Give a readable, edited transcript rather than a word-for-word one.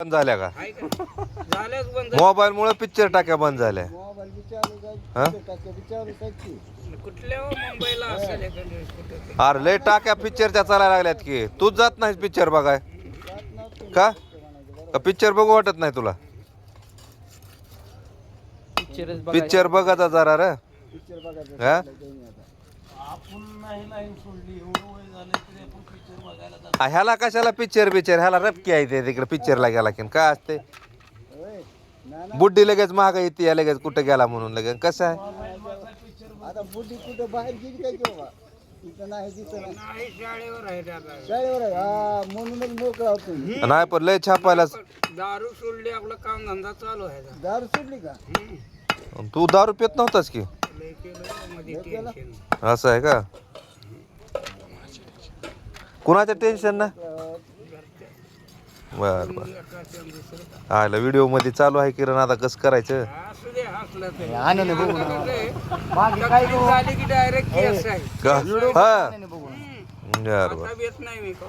बंद झाल्या का? आहे का? झाल्याच बंद. मोबाईल मुळे पिक्चर टाक्या बंद झाल्या. मोबाईल बी चालू काय हा? टाक्या बी चालू काय कुठल्या हो मुंबईला असेल एखाद्या वेळेस कुठं ते. अरे लय टाक्या पिक्चरच्या चालायला लागल्यात की. तूच जात नाहीस पिक्चर बघाय का? का पिक्चर बघू वाटत नाही तुला? पिक्चर बघायचा जरा रे. पिक्चर बघायचं हा? आपण नाही लाईन सोडली एवढं वय झालं तरी आपण पिक्चर बघायला जातो. ह्याला कशाला पिक्चर बिक्चर? ह्याला रपकी आहे ते तिकडे पिक्चरला गेला की काय असते? होय ना बुड्डी लगेच महाग येते या लगेच कुठे गेला म्हणून लगेच कसं आहे? आता बुद्धी कुठं बाहेर गेली काय की बाबा तिथं नाही तिथं नाही नाही शाळेवर आहे दादा. शाळेवर आहे हा म्हणूनच मोकळा होतो नाही पण लय छापायला. दारू सोडली आपलं काम धंदा चालू आहे दादा. दारू सोडली का तू दारू पित नव्हतास की? लय केलं मध्ये टेन्शन. असं आहे का? कुणाचं टेन्शन ना? बर बर. आयला व्हिडिओ मध्ये चालू आहे किरण, आता कसं करायचं? असू दे हसलं तरी. आनंद बघू तकलीफ झाली की डायरेक्ट केस आहे. का? हा बघू बर बर. आता येत नाही मी का.